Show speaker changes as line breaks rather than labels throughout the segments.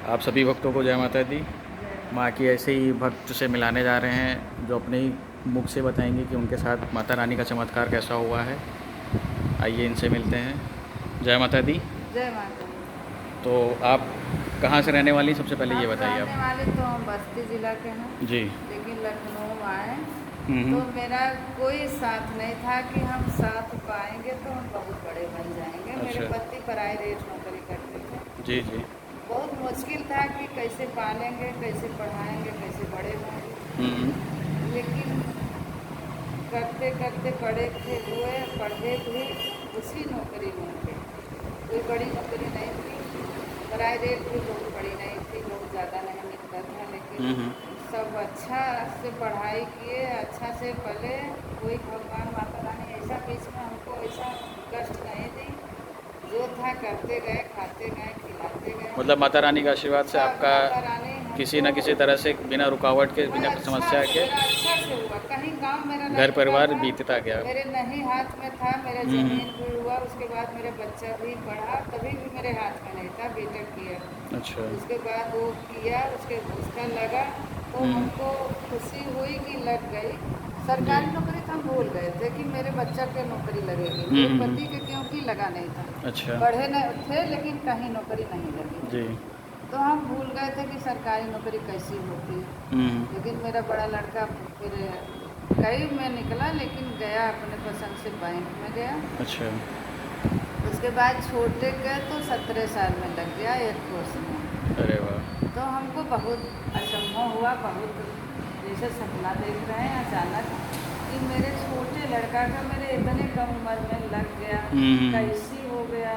आप सभी भक्तों को जय माता दी।
जय
माँ की ऐसे ही भक्त से मिलाने जा रहे हैं जो अपने ही मुख से बताएंगे कि उनके साथ माता रानी का चमत्कार कैसा हुआ है। आइए इनसे मिलते हैं। जय माता दी।
जय माता दी।
तो आप कहाँ से रहने वाली हैं? सबसे पहले ये
हम
बताइए
रहने
आप।
वाले तो हम बस्ती ज़िला के हैं,
जी।
लेकिन लखनऊ आए तो
हम्म।
मेरा कोई साथ नहीं था कि हम साथ पाएंगे तो हम बहुत बड़े बन जाएंगे। मेरे
अच्छा।
पति प्राइवेट नौकरी करते थे।
जी जी।
बहुत मुश्किल था कि कैसे पालेंगे, कैसे पढ़ाएंगे, कैसे बड़े
हम्म।
होंगे। लेकिन करते करते बड़े थे हुए, पढ़े भी उसी नौकरी में थे। कोई बड़ी नौकरी नहीं थी, प्राइवेट भी बहुत बड़ी नहीं थी, बहुत ज़्यादा नहीं मिलता था, लेकिन
हम्म।
सब अच्छा से पढ़ाई किए, अच्छा से पले। कोई भगवान माता रानी ऐसा बीच में हमको ऐसा कष्ट नहीं दी। जो था करते गए, खाते गए, खिलाते गए।
मतलब माता रानी के आशीर्वाद से
सब
आपका
माता रानी
किसी
हमको
न किसी तरह से बिना रुकावट के, बिना
अच्छा
समस्या
से,
के
मेरा अच्छा से हुआ। कहीं गांव मेरा
घर
नहीं रुका
परिवार
था,
बीतता गया।
मेरे नहीं हाथ में था। मेरा
हम्म।
ज़मीन भी हुआ, उसके बाद मेरा बच्चा भी पढ़ा, तभी भी मेरे हाथ में नहीं था। बीटेक किया,
अच्छा।
उसके बाद वो किया, उसका लगा तो
हम्म।
हमको खुशी हुई कि लग गई।
जी।
सरकारी नौकरी तो हम भूल गए थे कि मेरे बच्चा के नौकरी लगेगी।
हम्म।
मेरे पति के क्योंकि लगा नहीं था,
अच्छा।
पढ़े नहीं थे, लेकिन कहीं नौकरी नहीं लगी।
जी।
तो हम भूल गए थे कि सरकारी नौकरी कैसी होती है।
हम्म।
लेकिन मेरा बड़ा लड़का फिर कई में निकला, लेकिन गया अपने पसंद से बैंक में गया।
अच्छा।
उसके बाद छोटे गए तो 17 साल में लग गया एयरफोर्स में।
अरे वाह।
तो हमको बहुत असंभव हुआ, बहुत जैसे सपना देख रहे हैं अचानक कि मेरे छोटे लड़का का मेरे इतने कम उम्र में लग गया,
हम्म।
कैसी हो गया।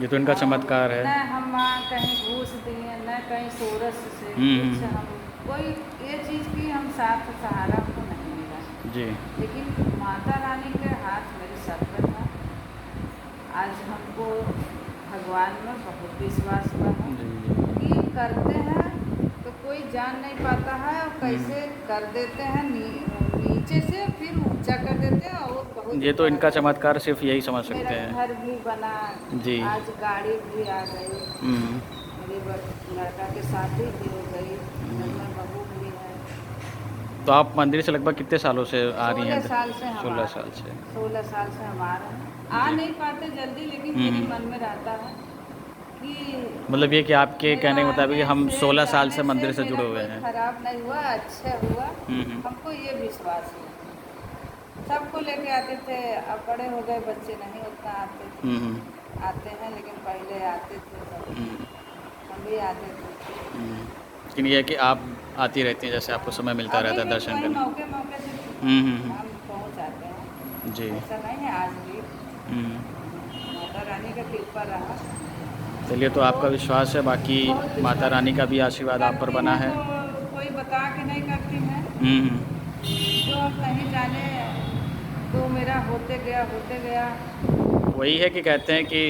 ये तो इनका
और
चमत्कार है।
न हम वहाँ कहीं घूस दिए, न कहीं सोरस से कुछ
हम्म।
हम कोई ये चीज़ की हम साथ सहारा हमको नहीं मिला।
जी।
लेकिन माता रानी के हाथ मेरे सर पर था। आज हमको भगवान में बहुत विश्वास हुआ है
जी जी।
कि करते हैं तो कोई जान नहीं पाता है, और
हम्म।
कैसे कर देते हैं नीचे से फिर ऊंचा कर देते हैं और बहुत
ये तो
बड़ा
इनका
कर
चमत्कार
देते
सिर्फ यही समझ
हैं। मेरा
सकते हैं।
घर भी बना,
जी।
आज गाड़ी भी आ गई,
हम्म।
मेरे लड़का के शादी भी हो गई, घर
हम्म।
में बहू भी है।
तो आप मंदिर से लगभग कितने सालों से आ रही
16
हैं?
साल से हम आ
16
रहे
साल से।
हैं, 16 साल से हम आ रहे हैं। आ
जी।
नहीं पाते जल्दी, लेकिन मेरे
हम्म।
मन में रहता है कि
मतलब ये कि आपके
मेरा
कहने के मुताबिक
आने
हम
से
16 साल
जाने
से
से
मंदिर से
मेरा
जुड़े हुए
कोई
हैं।
खराब नहीं हुआ, अच्छा हुआ।
हम्म।
हमको ये विश्वास है। सबको लेके आते थे, अब बड़े हो गए बच्चे, नहीं उतना आते थे।
हम्म।
आते हैं, लेकिन पहले आते थे सब,
हम्म।
हम भी आते थे।
लेकिन ये है कि आप आती रहती हैं, जैसे आपको समय मिलता
अभी
रहता है
भी
दर्शन
वही
करने।
मौके मौके से
हम्म।
हम पहुँच आते
जी।
हैं, ऐसा नहीं है। आज भी
हम्म।
माता रानी का कृपा रहा
चलिए, तो
तो
आपका विश्वास है, बाकी
बहुत
माता
विश्वास
रानी का भी आशीर्वाद आप पर
करती
बना
हैं।
है।
तो कोई बता के नहीं करती हैं,
हम्म।
जो हम नहीं जाने तो मेरा होते गया।
वही है कि कहते हैं कि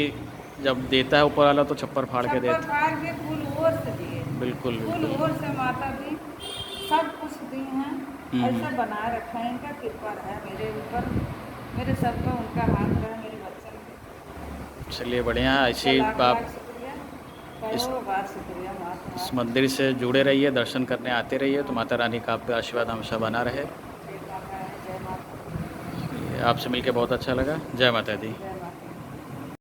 जब देता है ऊपर वाला तो छप्पर फाड़ के
छप्पर
देता
फाड़ के फूल ओर से दिए,
है। बिल्कुल
फूल
बिल्कुल।
ओर से माता दी, सब कुछ दी हैं।
हम्म।
ऐसा बनाए रखा है, इनका कृपा रहा मेरे ऊपर, मेरे सर पर उनका हाथ रहा, मेरे बच्चन
चलिए, बढ़िया है।
का
ऐसे ही
लाख
आप
लाख शुक्रिया,
इस
करोड़ों बार शुक्रिया माँ
इस
तुम्हारा।
मंदिर से जुड़े रहिए, दर्शन करने आते रहिए, तो
हाँ,
माता रानी का आप पे आशीर्वाद हमेशा बना रहे।
जय माता रानी, जय माता।
आपसे मिलके बहुत अच्छा लगा। जय माता दी।
जय